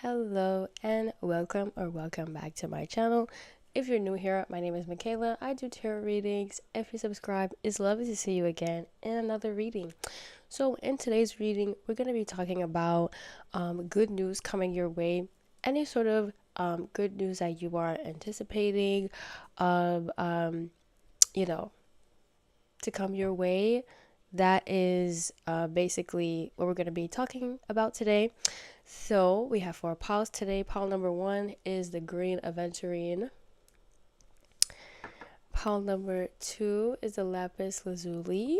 Hello and welcome back to my channel. If you're new here, my name is Makayla. I do tarot readings. If you subscribe, it's lovely to see you again in another reading. So in today's reading, we're going to be talking about good news coming your way. Any sort of good news that you are anticipating of, to come your way. That is basically what we're going to be talking about today. So we have 4 piles today. Pile number 1 is the green aventurine. Pile number 2 is the lapis lazuli.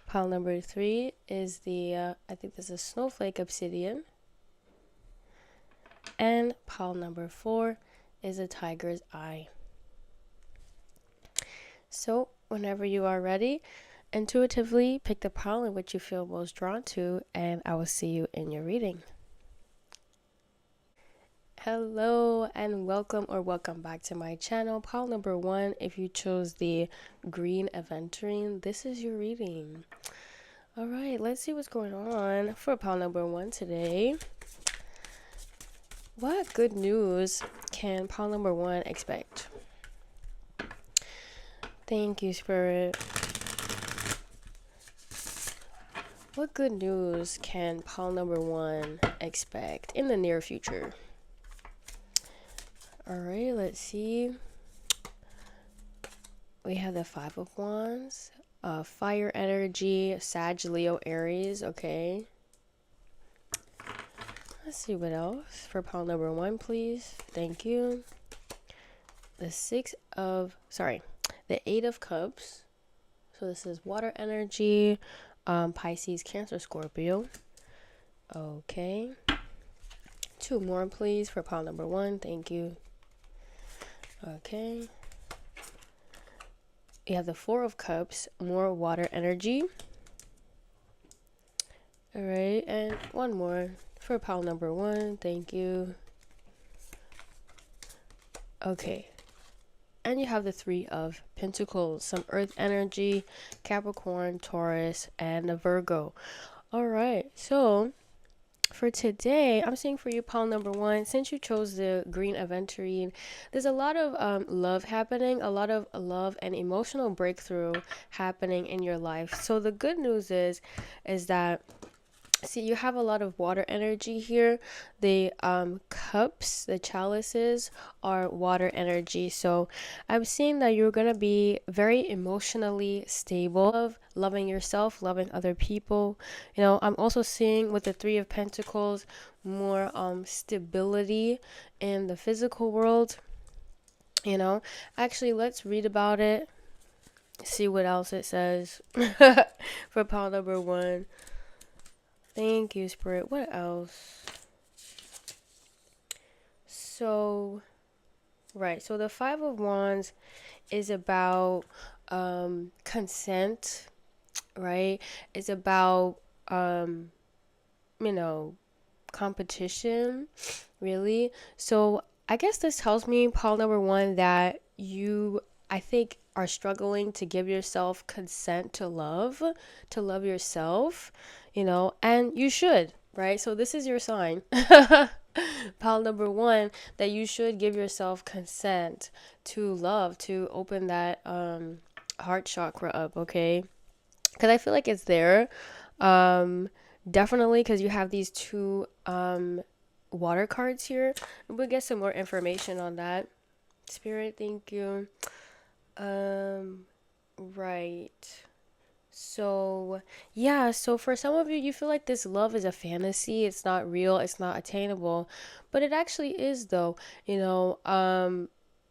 Pile number 3 is the I think this is snowflake obsidian. And pile number 4 is a tiger's eye. So whenever you are ready, intuitively pick the pile in which you feel most drawn to, and I will see you in your reading. Hello and welcome back to my channel. Pile number 1, if you chose the green aventurine, this is your reading. All right, let's see what's going on for pile number 1 today. What good news can pile number 1 expect? Thank you, Spirit. What good news can pile number 1 expect in the near future? All right, let's see. We have the 5 of Wands, fire energy, Sag, Leo, Aries. Okay. Let's see what else for pile number 1, please. Thank you. The 8 of Cups. So this is water energy, Pisces, Cancer, Scorpio. Okay. 2 more, please, for pile number 1. Thank you. Okay. You have the 4 of Cups, more water energy. All right, and 1 more for pile number 1. Thank you. Okay. And you have the 3 of Pentacles, some earth energy, Capricorn, Taurus, and a Virgo. All right, so for today, I'm seeing for you pile number 1, since you chose the green aventurine, there's a lot of love happening, a lot of love and emotional breakthrough happening in your life. So the good news is that, see, you have a lot of water energy here. The cups, the chalices, are water energy. So I'm seeing that you're going to be very emotionally stable, of loving yourself, loving other people. I'm also seeing with the 3 of Pentacles more stability in the physical world. Actually, let's read about it, see what else it says for pile number 1. Thank you, Spirit. What else? So the 5 of Wands is about consent, right? It's about competition, really. So I guess this tells me, pile number 1, that you, I think, are struggling to give yourself consent to love yourself, and you should, right? So this is your sign, pile number 1, that you should give yourself consent to love, to open that heart chakra up, okay? Because I feel like it's there, definitely, because you have these 2 water cards here. We'll get some more information on that. Spirit, thank you. Right. So for some of you, you feel like this love is a fantasy. It's not real. It's not attainable, but it actually is, though.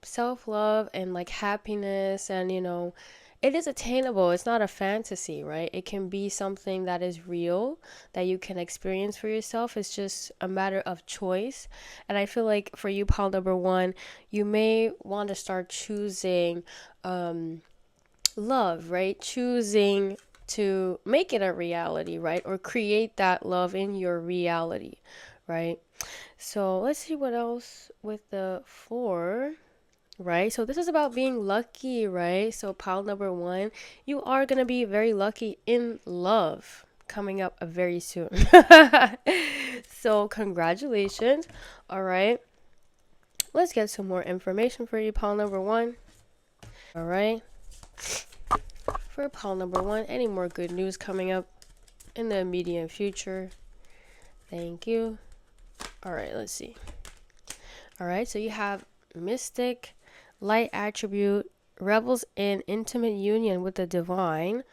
Self-love and like happiness, and it is attainable. It's not a fantasy, right? It can be something that is real, that you can experience for yourself. It's just a matter of choice. And I feel like for you, pile number 1, you may want to start choosing love, right? Choosing to make it a reality, right? Or create that love in your reality, right? So let's see what else with the 4. Right? So this is about being lucky, right? So pile number 1, you are going to be very lucky in love coming up very soon. So congratulations. All right. Let's get some more information for you, pile number one. All right. For pile number one, any more good news coming up in the immediate future? Thank you. All right, let's see. All right, so you have mystic, light attribute, revels in intimate union with the divine,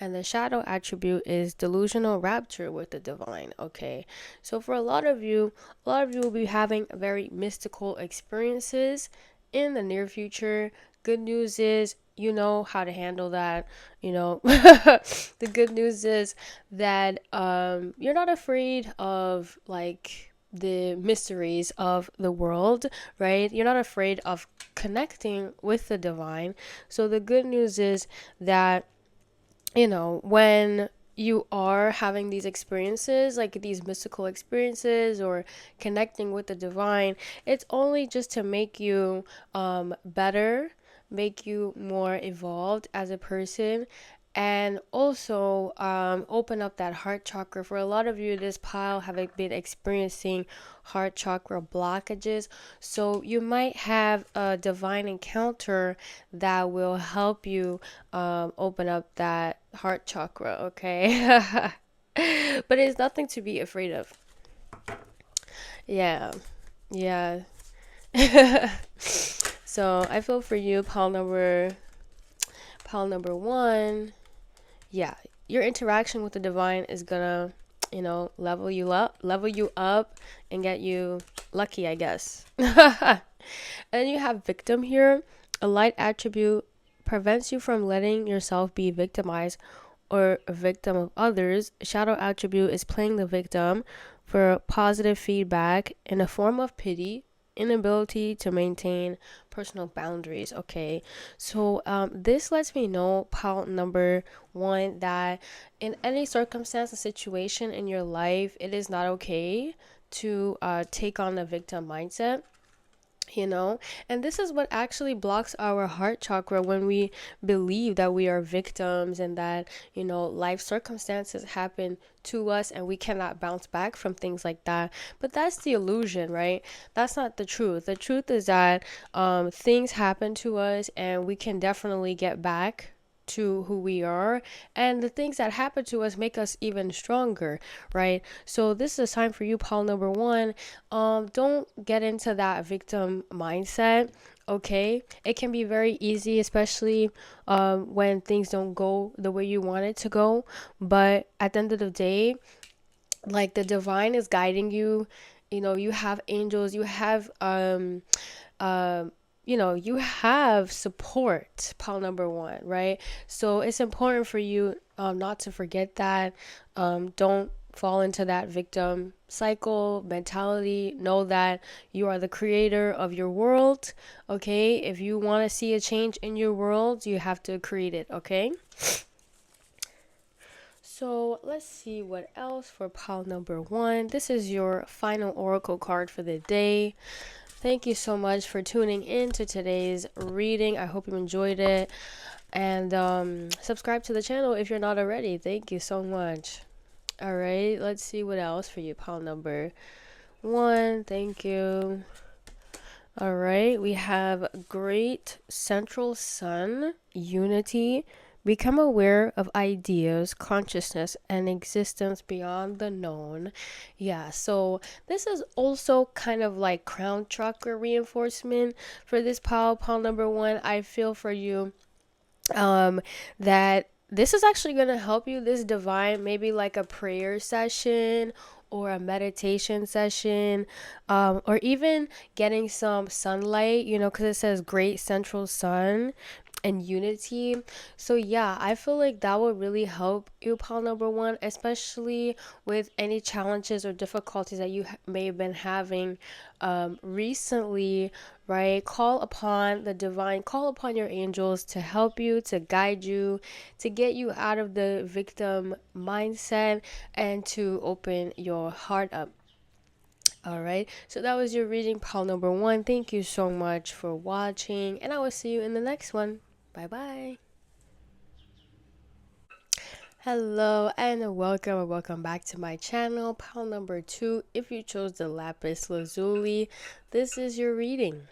and the shadow attribute is delusional rapture with the divine. Okay, so for a lot of you will be having very mystical experiences in the near future. Good news is you know how to handle that. The good news is that you're not afraid of like the mysteries of the world, right? You're not afraid of connecting with the divine. So the good news is that when you are having these experiences, like these mystical experiences or connecting with the divine, it's only just to make you better, make you more evolved as a person, and also open up that heart chakra. For a lot of you, this pile have been experiencing heart chakra blockages, so you might have a divine encounter that will help you open up that heart chakra, okay? But it's nothing to be afraid of. Yeah, yeah. So I feel for you, pile number one. Yeah, your interaction with the divine is gonna, level you up and get you lucky, I guess. And you have victim here. A light attribute prevents you from letting yourself be victimized or a victim of others. Shadow attribute is playing the victim for positive feedback in a form of pity, inability to maintain personal boundaries. Okay, so this lets me know, pile number one, that in any circumstance or situation in your life, it is not okay to take on the victim mindset, and this is what actually blocks our heart chakra when we believe that we are victims and that life circumstances happen to us and we cannot bounce back from things like that. But that's the illusion, right? That's not the truth. The truth is that things happen to us and we can definitely get back to who we are, and the things that happen to us make us even stronger, right? So this is a sign for you, pile number one. Don't get into that victim mindset. Okay, it can be very easy, especially when things don't go the way you want it to go. But at the end of the day, like, the divine is guiding you. You have angels, you have um you have support, pile number one, right? So it's important for you not to forget that. Don't fall into that victim cycle mentality. Know that you are the creator of your world. Okay, if you want to see a change in your world, you have to create it. Okay, so let's see what else for pile number one. This is your final oracle card for the day. Thank you so much for tuning in to today's reading. I hope you enjoyed it. And subscribe to the channel if you're not already. Thank you so much. All right, let's see what else for you, pile number one. Thank you. All right, we have great central sun, unity. Become aware of ideas, consciousness, and existence beyond the known. Yeah, so this is also kind of like crown chakra reinforcement for this pile number one. I feel for you that this is actually going to help you, this divine, maybe like a prayer session or a meditation session, or even getting some sunlight, because it says great central sun and unity. So yeah, I feel like that will really help you, pile number one, especially with any challenges or difficulties that you may have been having recently, right? Call upon the divine, call upon your angels to help you, to guide you, to get you out of the victim mindset, and to open your heart up. All right, so that was your reading, pile number one. Thank you so much for watching, and I will see you in the next one. Bye bye. Hello and welcome back to my channel, pile number 2. If you chose the lapis lazuli, this is your reading.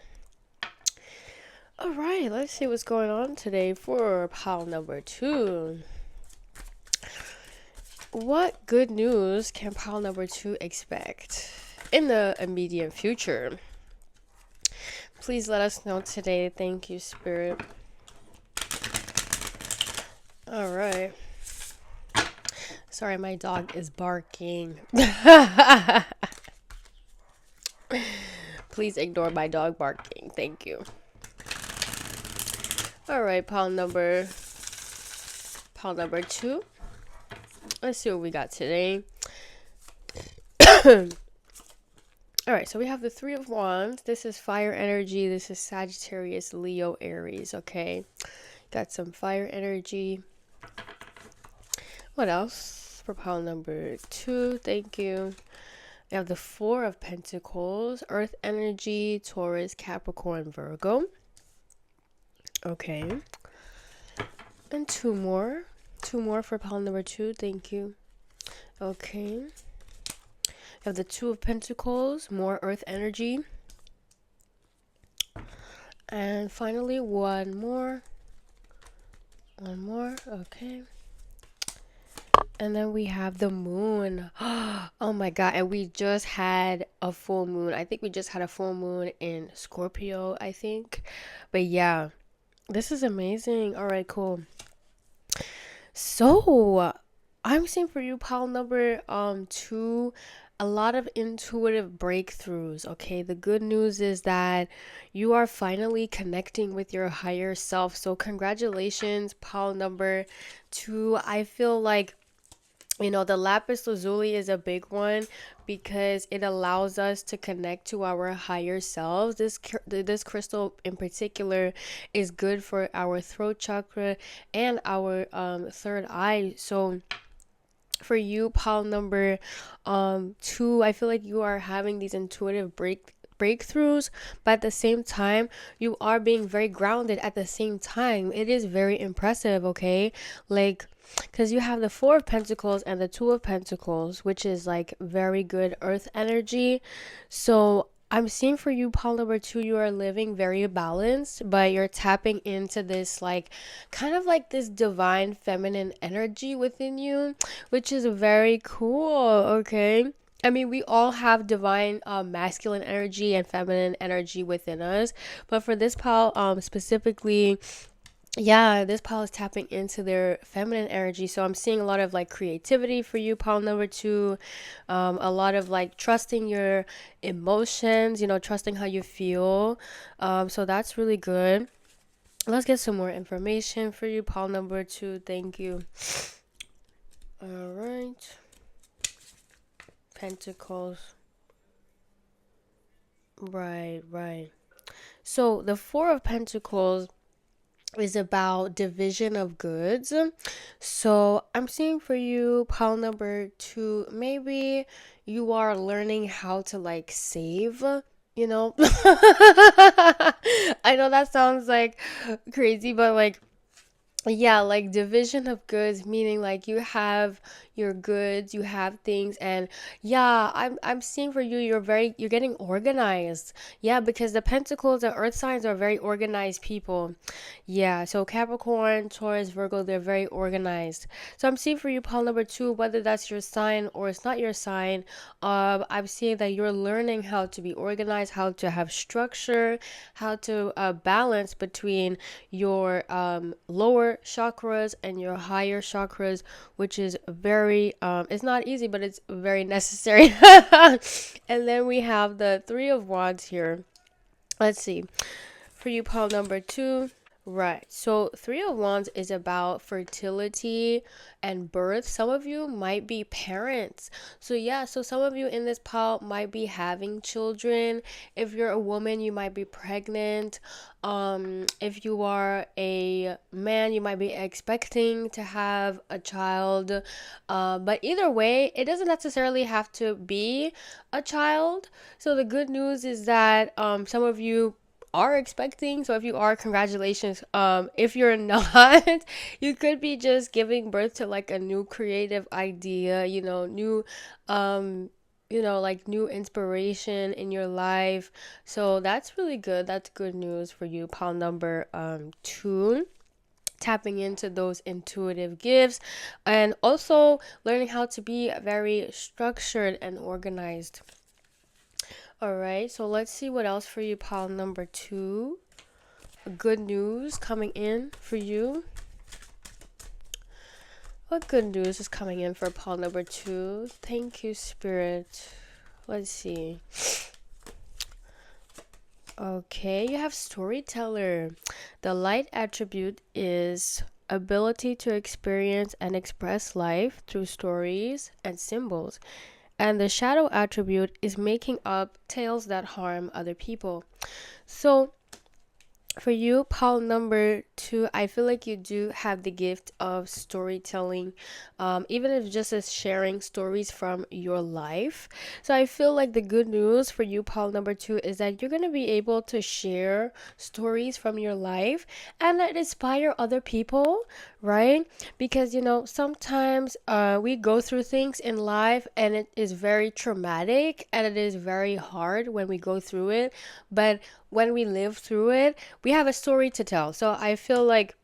All right, let's see what's going on today for pile number 2. What good news can pile number 2 expect in the immediate future? Please let us know today. Thank you, Spirit. All right. Sorry, my dog is barking. Please ignore my dog barking. Thank you. All right, pile number 2. Let's see what we got today. All right, so we have the 3 of Wands. This is fire energy. This is Sagittarius, Leo, Aries. Okay, got some fire energy. What else for pile number 2? Thank you. We have the 4 of Pentacles, Earth energy, Taurus, Capricorn, Virgo. Okay. And 2 more. 2 more for pile number 2. Thank you. Okay. We have the 2 of Pentacles, more Earth energy. And finally, one more. Okay. And then we have the moon. Oh my god, and we just had a full moon. I think we just had a full moon in Scorpio, I think. But yeah, this is amazing. All right, cool. So, I'm seeing for you pile number 2, a lot of intuitive breakthroughs. Okay, the good news is that you are finally connecting with your higher self. So congratulations, pile number 2. I feel like the lapis lazuli is a big one because it allows us to connect to our higher selves. This crystal in particular is good for our throat chakra and our third eye. So for you, pile number 2, I feel like you are having these intuitive breakthroughs, but at the same time you are being very grounded at the same time. It is very impressive. Okay, like, because you have the 4 of Pentacles and the 2 of Pentacles, which is like very good earth energy. So I'm seeing for you, pile number 2, you are living very balanced, but you're tapping into this, like, kind of like this divine feminine energy within you, which is very cool. Okay. I mean, we all have divine masculine energy and feminine energy within us, but for this pile specifically, yeah, this pile is tapping into their feminine energy. So I'm seeing a lot of like creativity for you, pile number 2. A lot of like trusting your emotions, trusting how you feel. So that's really good. Let's get some more information for you, pile number 2. Thank you. All right. Pentacles. Right. So the 4 of Pentacles is about division of goods. So I'm seeing for you, pile number 2, maybe you are learning how to like save. I know that sounds like crazy, but like, yeah, like division of goods, meaning like you have your goods, you have things, and yeah, I'm seeing for you, you're getting organized. Yeah, because the pentacles and earth signs are very organized people. Yeah, so Capricorn, Taurus, Virgo, they're very organized. So I'm seeing for you, pile number 2, whether that's your sign or it's not your sign, I'm seeing that you're learning how to be organized, how to have structure, how to balance between your lower chakras and your higher chakras, which is very it's not easy, but it's very necessary. And then we have the 3 of Wands here. Let's see for you, pile number 2. Right. So 3 of Wands is about fertility and birth. Some of you might be parents. So yeah, so some of you in this pile might be having children. If you're a woman, you might be pregnant. If you are a man, you might be expecting to have a child. But either way, it doesn't necessarily have to be a child. So the good news is that some of you are expecting. So if you are, congratulations. If you're not, you could be just giving birth to like a new creative idea, new like new inspiration in your life. So that's really good. That's good news for you, pile number 2, tapping into those intuitive gifts and also learning how to be very structured and organized. All right, so let's see what else for you, pile number 2. Good news coming in for you. What good news is coming in for pile number 2? Thank you, Spirit. Let's see. Okay, you have storyteller. The light attribute is ability to experience and express life through stories and symbols. And the shadow attribute is making up tales that harm other people. So for you, pile number 2, I feel like you do have the gift of storytelling, even if just as sharing stories from your life. So I feel like the good news for you, pile number 2, is that you're going to be able to share stories from your life and that inspire other people, right? Because, sometimes we go through things in life and it is very traumatic and it is very hard when we go through it. But when we live through it, we have a story to tell. So I feel like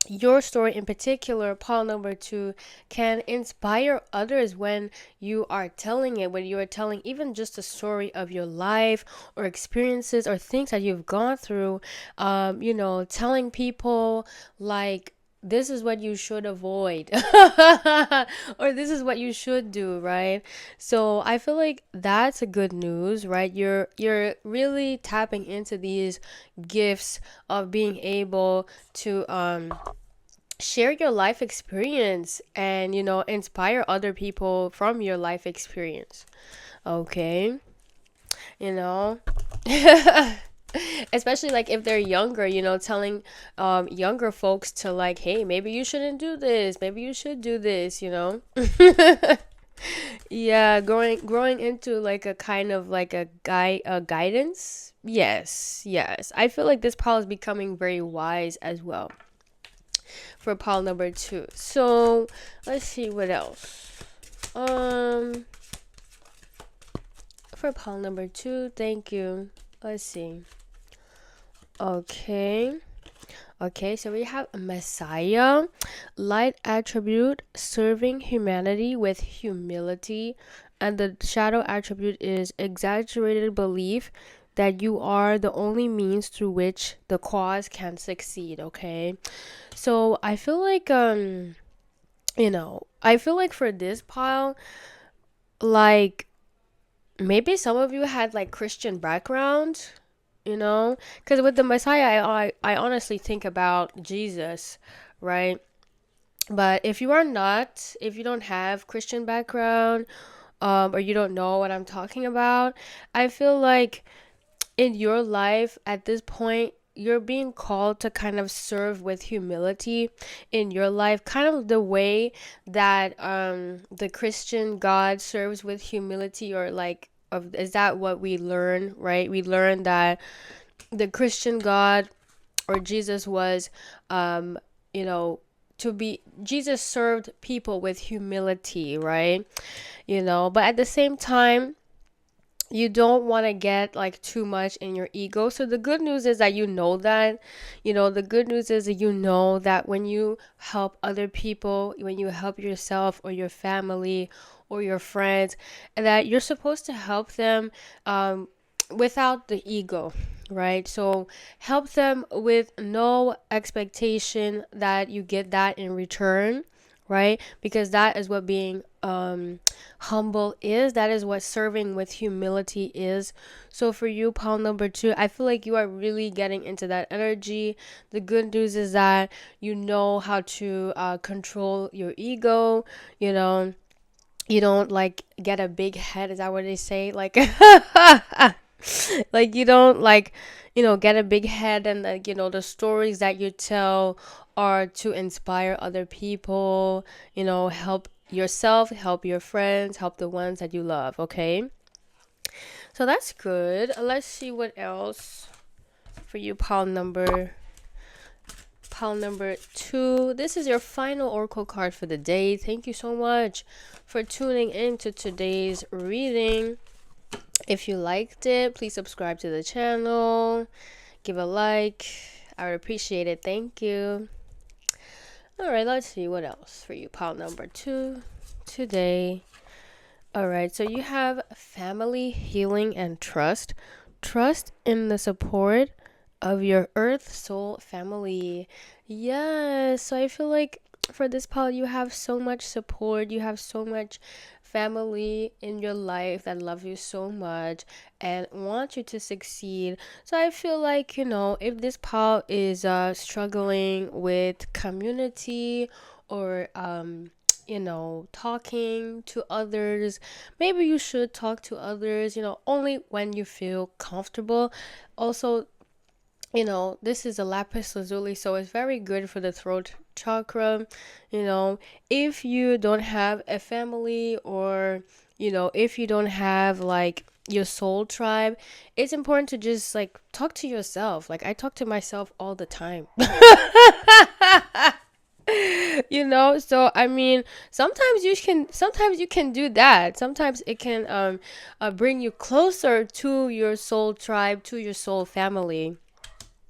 your story in particular, pile number 2, can inspire others when you are telling it, when you are telling even just a story of your life or experiences or things that you've gone through, telling people like, this is what you should avoid or this is what you should do, right? So I feel like that's a good news, right? You're really tapping into these gifts of being able to share your life experience and inspire other people from your life experience. Okay, you know especially like if they're younger, telling younger folks to like, hey, maybe you shouldn't do this, maybe you should do this. Yeah, growing into like a kind of like a guidance. Yes, I feel like this pile is becoming very wise as well for pile number 2. So let's see what else. For pile number 2, thank you. Let's see. Okay, so we have Messiah, light attribute, serving humanity with humility, and the shadow attribute is exaggerated belief that you are the only means through which the cause can succeed. Okay, so I feel like for this pile, like maybe some of you had like Christian background, because with the Messiah, I honestly think about Jesus, right? But if you are not, if you don't have Christian background, or you don't know what I'm talking about, I feel like in your life at this point, you're being called to kind of serve with humility in your life, kind of the way that the Christian God serves with humility, or like, is that what we learn, right? We learn that the Christian God or Jesus was, you know, Jesus served people with humility, right? But at the same time, you don't want to get like too much in your ego. So the good news is that the good news is that that when you help other people, when you help yourself or your family or your friends, and that you're supposed to help them without the ego, right? So help them with no expectation that you get that in return, right? Because that is what being humble is. That is what serving with humility is. So for you, pile number 2, I feel like you are really getting into that energy. The good news is that you know how to control your ego. You don't like get a big head. Is that what they say? Like like you don't like get a big head, and like the stories that you tell are to inspire other people, help yourself, help your friends, help the ones that you love. Okay, so that's good. Let's see what else. for you, pile number 2. This is your final oracle card for the day. Thank you so much for tuning in to today's reading. If you liked it, please subscribe to the channel, give a like. I would appreciate it. Thank you. All right, let's see what else for you, pile number 2 today. All right, so you have family, healing, and trust. Trust in the support of your earth soul family. Yes, so I feel like for this pile, you have so much support. You have so much family in your life that love you so much and want you to succeed. So I feel like, if this pile is struggling with community or talking to others, maybe you should talk to others, only when you feel comfortable. Also, this is a lapis lazuli, so it's very good for the throat chakra. If you don't have a family, or if you don't have like your soul tribe, it's important to just like talk to yourself. Like I talk to myself all the time. So I mean, sometimes you can do that. Sometimes it can bring you closer to your soul tribe, to your soul family.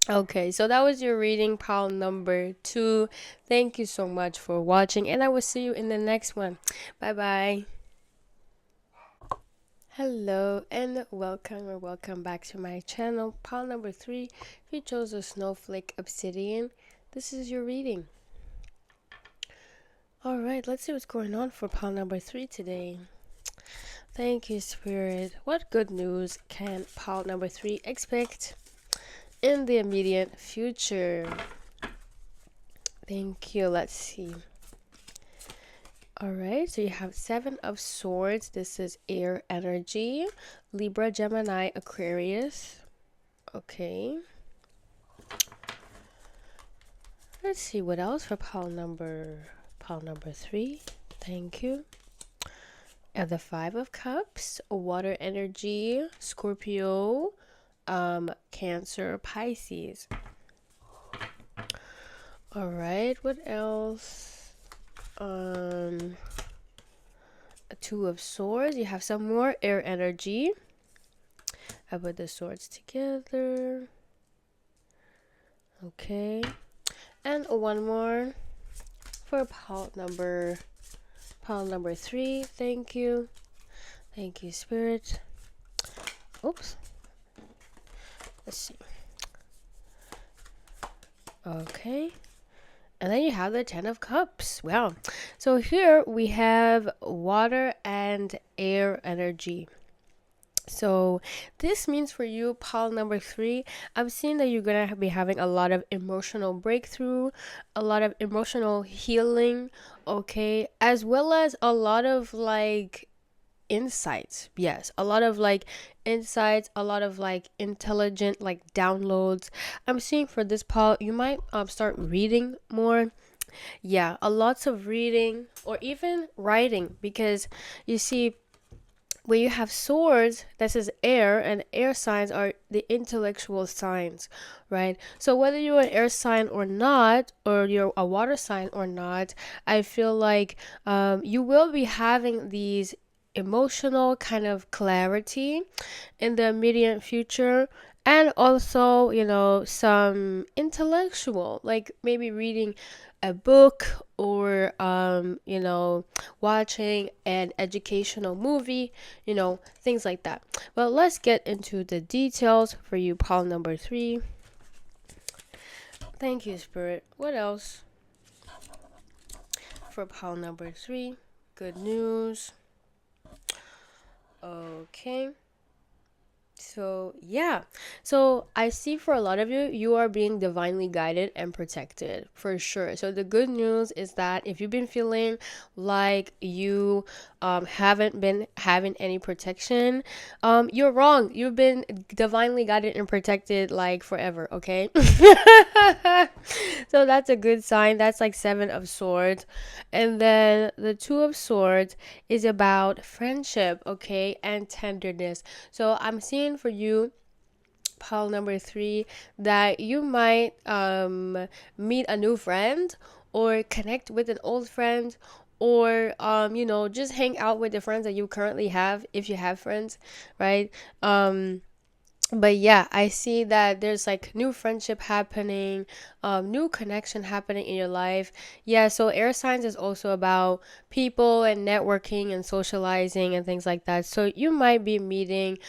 Okay, so that was your reading, pile number 2. Thank you so much for watching, and I will see you in the next one. Bye bye. Hello and welcome back to my channel. Pile number 3, if you chose a snowflake obsidian, this is your reading. All right, let's see what's going on for pile number 3 today. Thank you, Spirit. What good news can pile number 3 expect in the immediate future? Thank you. Let's see. All right, so you have 7 of Swords. This is air energy. Libra, Gemini, Aquarius. Okay. Let's see what else for pile number 3. Thank you. And the 5 of Cups, water energy, Scorpio, Cancer, Pisces. All right, what else? A 2 of Swords. You have some more air energy. I put the swords together. Okay, and one more for pile number 3. Thank you, Spirit. Oops. Let's see. Okay. And then you have the 10 of Cups. Wow. So here we have water and air energy. So this means for you, pile number 3, I'm seeing that you're going to be having a lot of emotional breakthrough, a lot of emotional healing, okay? As well as a lot of like insights. Yes, a lot of like insights, a lot of like intelligent like downloads. I'm seeing for this pile, you might start reading more. Yeah, a lots of reading or even writing, because you see, when you have swords, this is air, and air signs are the intellectual signs, right? So whether you're an air sign or not, or you're a water sign or not, I feel like you will be having these emotional kind of clarity in the immediate future, and also some intellectual, like maybe reading a book, or watching an educational movie, things like that. Well, let's get into the details for you, pile number 3. Thank you, Spirit. What else for pile number 3? Good news. Okay. So yeah, so I see for a lot of you, you are being divinely guided and protected for sure. So the good news is that if you've been feeling like you haven't been having any protection, you're wrong. You've been divinely guided and protected like forever, okay? So that's a good sign. That's like 7 of Swords. And then the 2 of Swords is about friendship, okay, and tenderness. So I'm seeing for you, pile number 3, that you might meet a new friend or connect with an old friend, or just hang out with the friends that you currently have, if you have friends, right? But yeah, I see that there's like new friendship happening, new connection happening in your life. Yeah, so air signs is also about people and networking and socializing and things like that. So you might be meeting,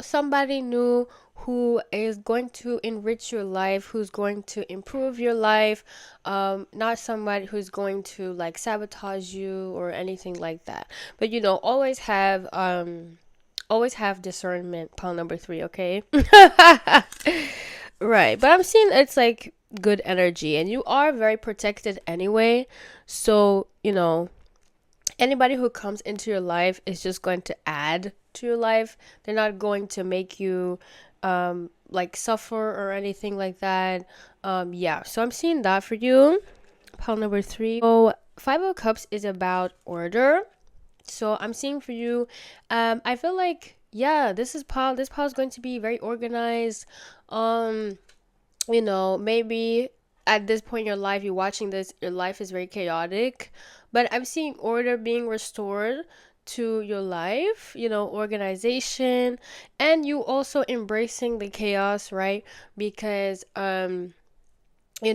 somebody new who is going to enrich your life, who's going to improve your life, not somebody who's going to like sabotage you or anything like that. But always have discernment, pile number 3, okay? Right, but I'm seeing it's like good energy, and you are very protected anyway. So, anybody who comes into your life is just going to add to your life. They're not going to make you like suffer or anything like that. Yeah, so I'm seeing that for you. Pile number 3. So, Five of Cups is about order. So I'm seeing for you, I feel like, yeah, this pile is going to be very organized. Um, maybe at this point in your life, you're watching this, your life is very chaotic, but I'm seeing order being restored to your life, organization, and you also embracing the chaos, right? Because we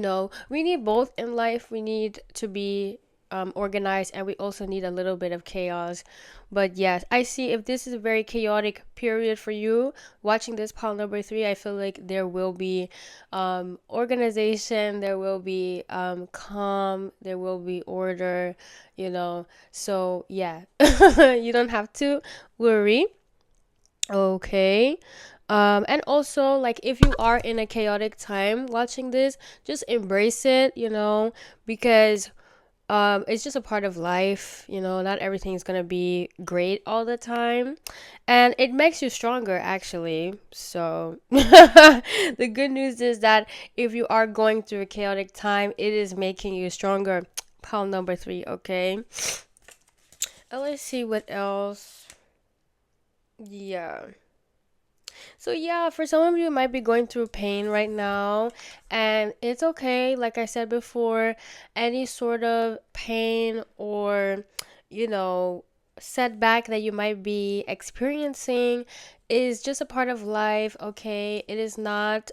need both in life. We need to be organized, and we also need a little bit of chaos. But yes, I see if this is a very chaotic period for you, watching this pile number 3, I feel like there will be organization, there will be calm, there will be order, So, yeah, you don't have to worry. Okay. And also, like, if you are in a chaotic time watching this, just embrace it, because it's just a part of life, not everything is gonna be great all the time. And it makes you stronger, actually. So, the good news is that if you are going through a chaotic time, it is making you stronger. Pile number 3, okay? Let's see what else. Yeah. So yeah, for some of you, might be going through pain right now, and it's okay. Like I said before, any sort of pain or, you know, setback that you might be experiencing is just a part of life, okay? It is not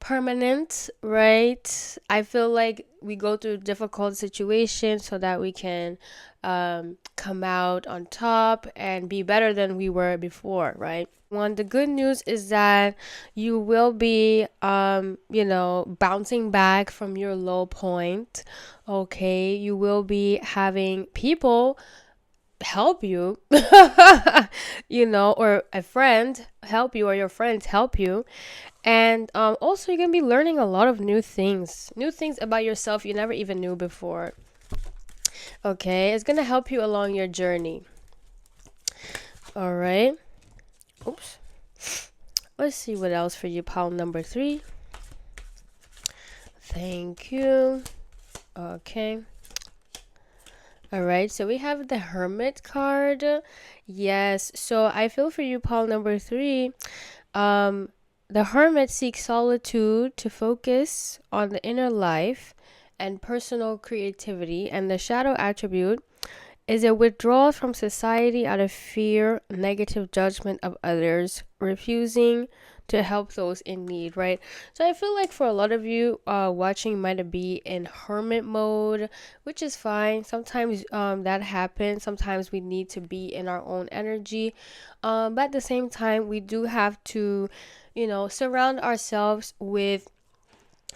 permanent, right? I feel like we go through difficult situations so that we can come out on top and be better than we were before, right? The good news is that you will be, bouncing back from your low point. Okay, you will be having people help you, or a friend help you, or your friends help you. And also, you're gonna be learning a lot of new things about yourself you never even knew before. Okay, it's gonna help you along your journey. All right. Oops. Let's see what else for you, pile number 3. Thank you. Okay. All right, so we have the Hermit card. Yes, so I feel for you, pile number 3. Um, the Hermit seeks solitude to focus on the inner life and personal creativity, and the Shadow attribute is a withdrawal from society out of fear, negative judgment of others, refusing to help those in need, right? So I feel like for a lot of you watching might be in hermit mode, which is fine. Sometimes that happens. Sometimes we need to be in our own energy. But at the same time, we do have to, surround ourselves with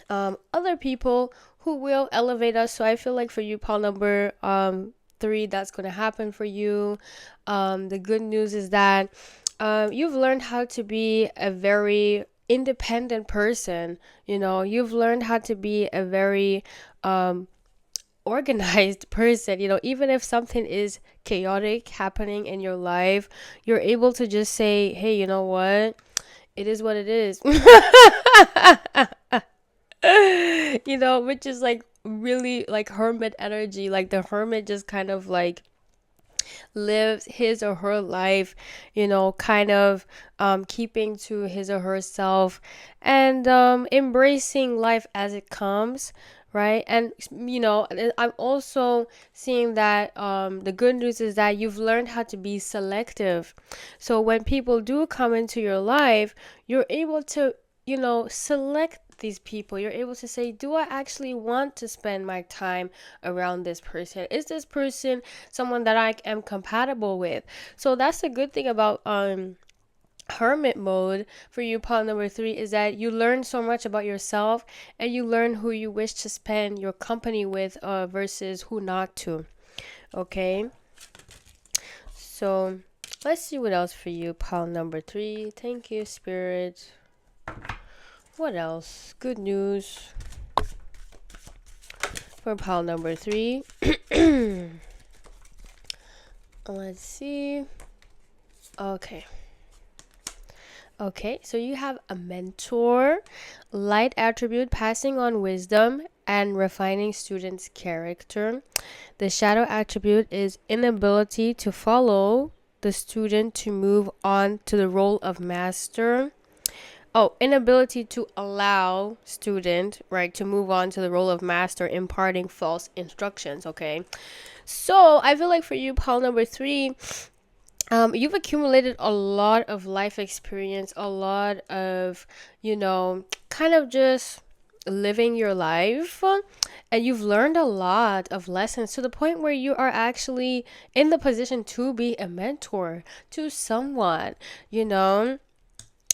other people who will elevate us. So I feel like for you, pile number 3, that's going to happen for you. The good news is that you've learned how to be a very independent person. You've learned how to be a very organized person. Even if something is chaotic happening in your life, you're able to just say, hey, you know what? It is what it is. Which is like really like hermit energy. Like the hermit just kind of like lives his or her life, kind of keeping to his or herself, and embracing life as it comes, right? And I'm also seeing that the good news is that you've learned how to be selective. So when people do come into your life, you're able to select these people. You're able to say, do I actually want to spend my time around this person? Is this person someone that I am compatible with? So that's the good thing about hermit mode for you, pile number 3, is that you learn so much about yourself, and you learn who you wish to spend your company with versus who not to. Okay, so let's see what else for you, pile number 3. Thank you, spirit. What else? Good news for pile number 3. Let's see. Okay, so you have a mentor, light attribute, passing on wisdom and refining students' character. The shadow attribute is inability to follow the student to move on to the role of master. Oh, inability to allow student, right, to move on to the role of master, imparting false instructions. Okay, so I feel like for you, pile number 3, you've accumulated a lot of life experience, a lot of, kind of just living your life, and you've learned a lot of lessons to the point where you are actually in the position to be a mentor to someone, you know.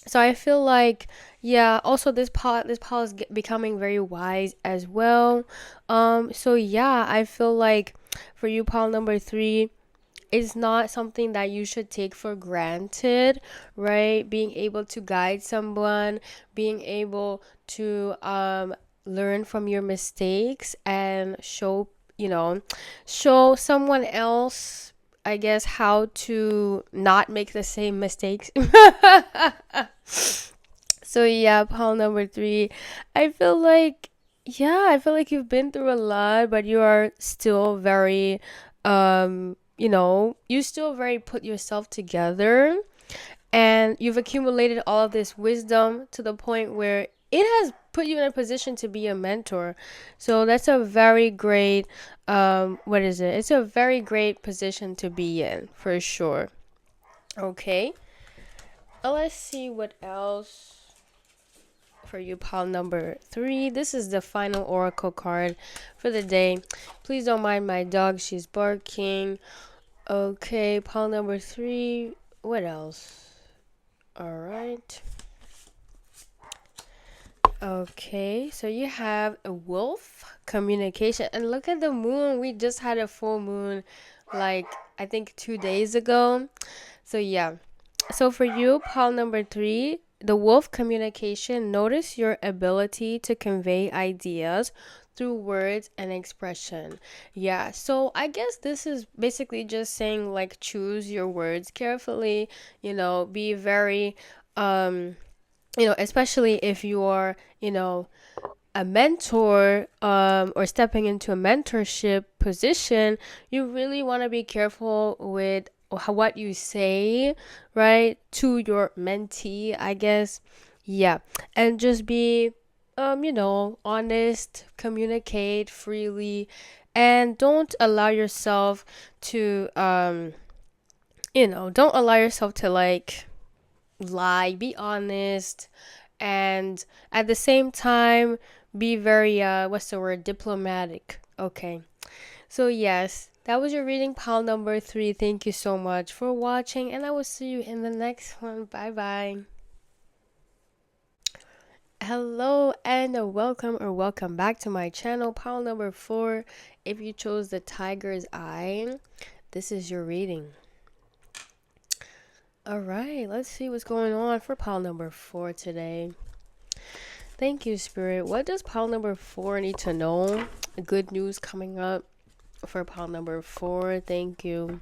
So I feel like, yeah, also this pal is becoming very wise as well. So yeah, I feel like for you, pal number 3, it's not something that you should take for granted, right? Being able to guide someone, being able to learn from your mistakes and show someone else, I guess, how to not make the same mistakes. So yeah, pal number 3, I feel like, yeah, I feel like you've been through a lot, but you are still very, you still very put yourself together, and you've accumulated all of this wisdom to the point where it has put you in a position to be a mentor. So that's a very great, what is it? It's a very great position to be in, for sure. Okay. Let's see what else for you, pile number 3. This is the final oracle card for the day. Please don't mind my dog, she's barking. Okay, pile number 3. What else? All right. Okay, so you have a wolf, communication, and look at the moon. We just had a full moon, like I think 2 days ago. So yeah, so for you, pile number 3, the wolf, communication. Notice your ability to convey ideas through words and expression. Yeah, so I guess this is basically just saying, like, choose your words carefully, be very especially if you're, a mentor, or stepping into a mentorship position, you really want to be careful with what you say, right, to your mentee, I guess. Yeah, and just be, honest, communicate freely, and don't allow yourself to, don't allow yourself to, like, lie. Be honest, and at the same time be very what's the word, diplomatic. Okay, so yes, that was your reading, pile number 3. Thank you so much for watching, and I will see you in the next one. Bye bye. Hello and welcome back to my channel, pile number 4. If you chose the tiger's eye, this is your reading. All right, let's see what's going on for pile number 4 today. Thank you, Spirit. What does pile number 4 need to know? Good news coming up for pile number 4. Thank you.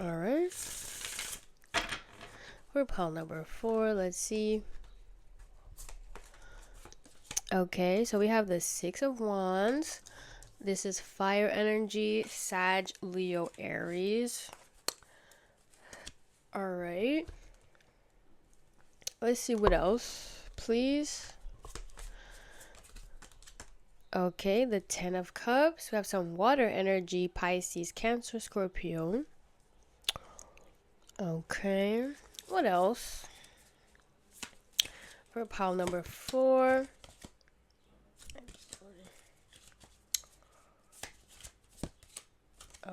All right. For pile number 4, let's see. Okay, so we have the 6 of Wands, This is fire energy, Sag, Leo, Aries. All right. Let's see what else, please. Okay, the 10 of Cups. We have some water energy, Pisces, Cancer, Scorpio. Okay. What else? For pile number 4.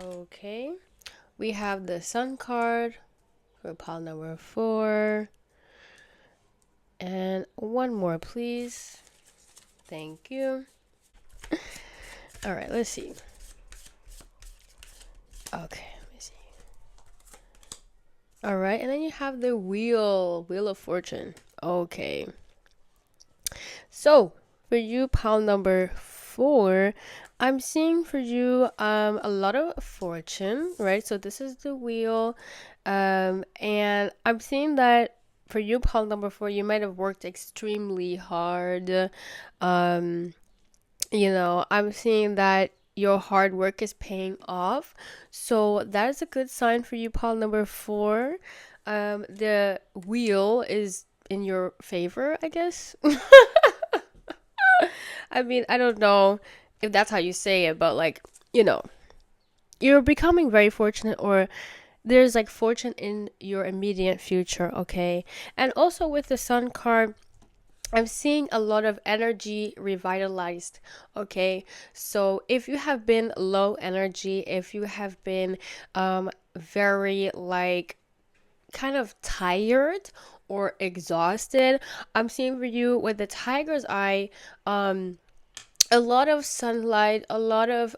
Okay. We have the Sun card for pile number 4. And one more, please. Thank you. All right, let's see. Okay, let me see. All right, and then you have the Wheel of Fortune. Okay. So, for you, pile number 4, I'm seeing for you a lot of fortune, right? So this is the wheel. And I'm seeing that for you, pile number 4, you might have worked extremely hard. I'm seeing that your hard work is paying off. So that is a good sign for you, pile number 4. The wheel is in your favor, I guess. I mean, I don't know if that's how you say it, but like, you're becoming very fortunate, or there's like fortune in your immediate future, okay? And also with the Sun card, I'm seeing a lot of energy revitalized, okay? So if you have been low energy, if you have been very like kind of tired or exhausted, I'm seeing for you with the tiger's eye, a lot of sunlight, a lot of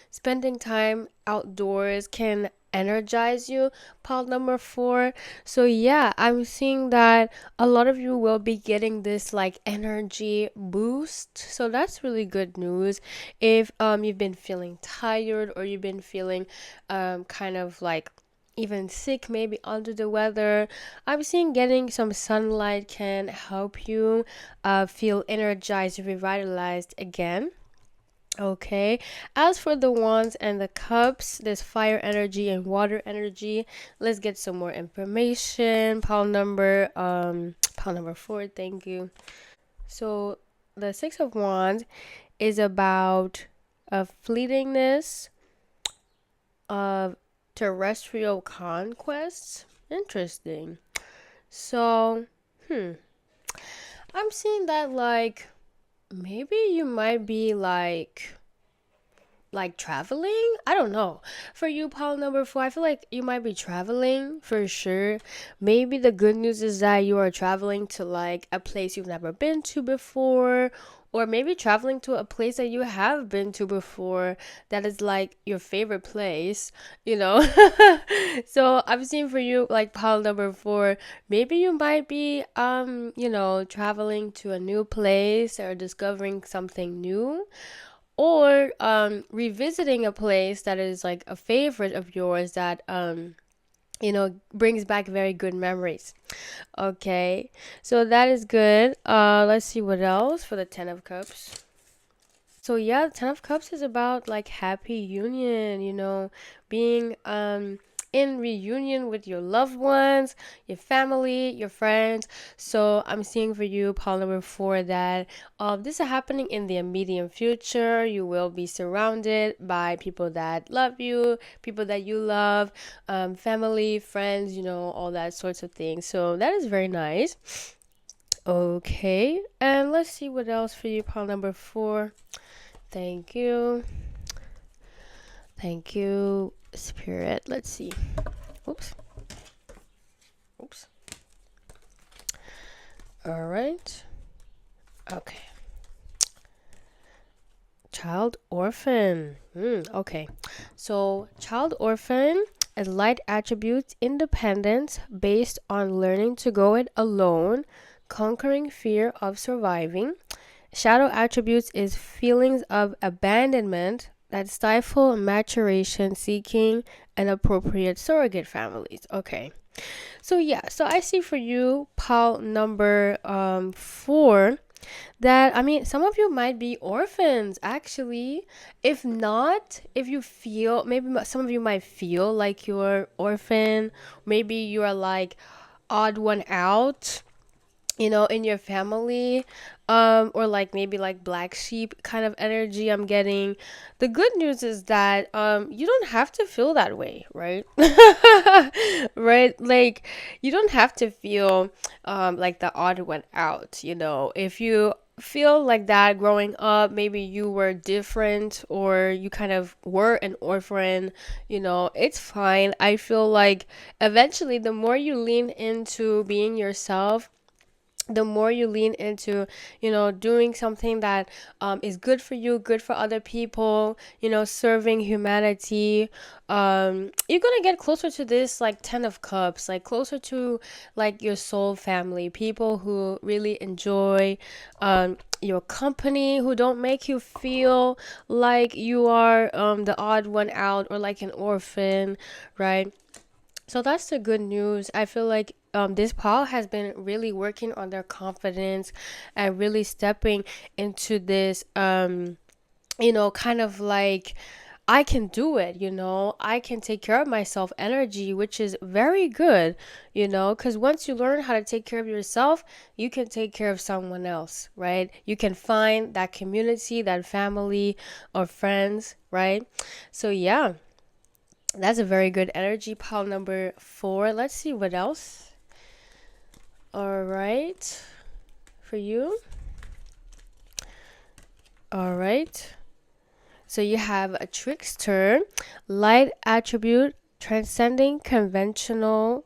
spending time outdoors can energize you, pile number 4. So yeah, I'm seeing that a lot of you will be getting this like energy boost. So that's really good news. If you've been feeling tired, or you've been feeling kind of like even sick, maybe under the weather, I'm seeing getting some sunlight can help you feel energized, revitalized again. Okay, as for the wands and the cups, there's fire energy and water energy. Let's get some more information. Pile number 4, thank you. So the 6 of wands is about a fleetingness of terrestrial conquests. Interesting. So, I'm seeing that like maybe you might be like traveling. I don't know. For you, pile number 4, I feel like you might be traveling for sure. Maybe the good news is that you are traveling to like a place you've never been to before, or maybe traveling to a place that you have been to before that is like your favorite place, you know. So I'm seeing for you like pile number 4, maybe you might be traveling to a new place or discovering something new, or revisiting a place that is like a favorite of yours that brings back very good memories. Okay, so that is good. Let's see what else for the 10 of Cups. So yeah, the 10 of Cups is about like happy union, being in reunion with your loved ones, your family, your friends. So I'm seeing for you, pile number 4, that this is happening in the immediate future. You will be surrounded by people that love you, people that you love, family, friends, all that sorts of things. So that is very nice. Okay, and let's see what else for you, pile number 4. Thank you. Thank you, Spirit. Let's see. Oops. Oops. All right. Okay. Child orphan. Okay. So, child orphan is light attributes independence based on learning to go it alone, conquering fear of surviving. Shadow attributes is feelings of abandonment that stifle maturation, seeking an appropriate surrogate families. Okay. So yeah, so I see for you, pile number 4, that, I mean, some of you might be orphans actually. If not, if you feel, maybe some of you might feel like you're orphan, maybe you are like odd one out, in your family, or like maybe like black sheep kind of energy I'm getting. The good news is that you don't have to feel that way, right? Right? Like you don't have to feel like the odd one out, if you feel like that growing up, maybe you were different or you kind of were an orphan, it's fine. I feel like eventually the more you lean into being yourself, the more you lean into, doing something that is good for you, good for other people, serving humanity, you're gonna get closer to this like 10 of cups, like closer to like your soul family, people who really enjoy your company, who don't make you feel like you are the odd one out or like an orphan, right? So that's the good news. I feel like this Paul has been really working on their confidence and really stepping into this, kind of like, I can do it, I can take care of myself energy, which is very good, because once you learn how to take care of yourself, you can take care of someone else, right? You can find that community, that family or friends, right? So, yeah. That's a very good energy. Pile number 4. Let's see what else. All right. For you. All right. So you have a trickster, light attribute, transcending conventional,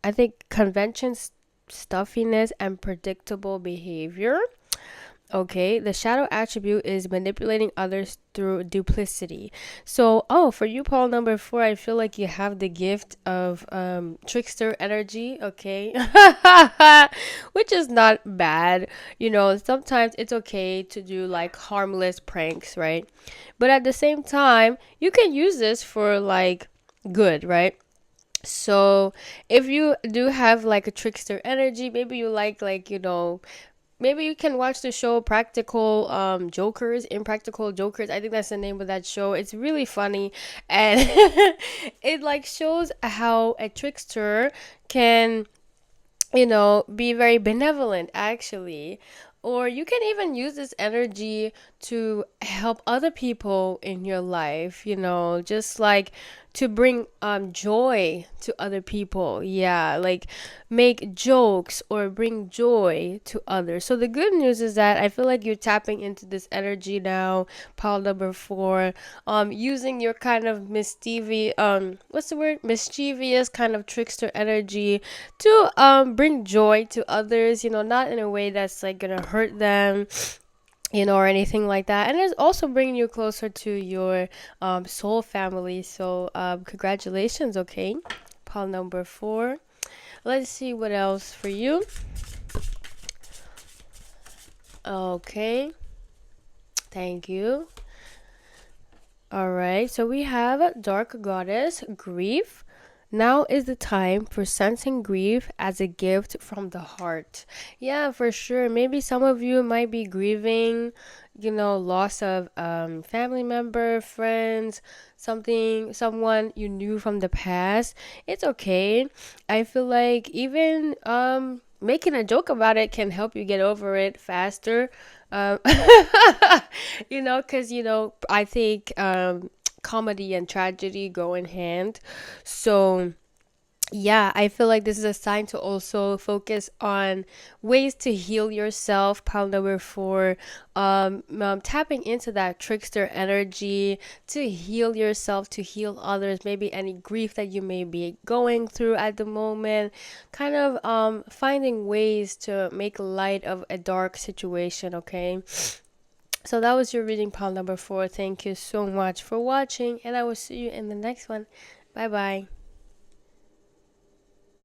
I think conventions, stuffiness, and predictable behavior. Okay, the shadow attribute is manipulating others through duplicity. So, for you, Paul, number 4, I feel like you have the gift of trickster energy, okay? Which is not bad. Sometimes it's okay to do like harmless pranks, right? But at the same time, you can use this for like good, right? So, if you do have like a trickster energy, maybe you like, maybe you can watch the show Practical Jokers, Impractical Jokers. I think that's the name of that show. It's really funny, and it like shows how a trickster can, be very benevolent actually. Or you can even use this energy to help other people in your life, just like to bring joy to other people. Yeah, like make jokes or bring joy to others. So the good news is that I feel like you're tapping into this energy now, pile number 4, using your kind of mischievous, what's the word? Mischievous kind of trickster energy to bring joy to others, not in a way that's like gonna hurt them, or anything like that. And it's also bringing you closer to your soul family. So congratulations. Okay, pile number 4. Let's see what else for you. Okay, thank you. All right, so we have Dark Goddess, Grief. Now is the time for sensing grief as a gift from the heart. Yeah, for sure. Maybe some of you might be grieving, loss of family member, friends, someone you knew from the past. It's okay. I feel like even making a joke about it can help you get over it faster. Um, because I think comedy and tragedy go in hand. So yeah, I feel like this is a sign to also focus on ways to heal yourself. Pile number 4, tapping into that trickster energy to heal yourself, to heal others, maybe any grief that you may be going through at the moment. Kind of finding ways to make light of a dark situation, okay? So that was your reading, pile number 4. Thank you so much for watching, and I will see you in the next one. Bye bye.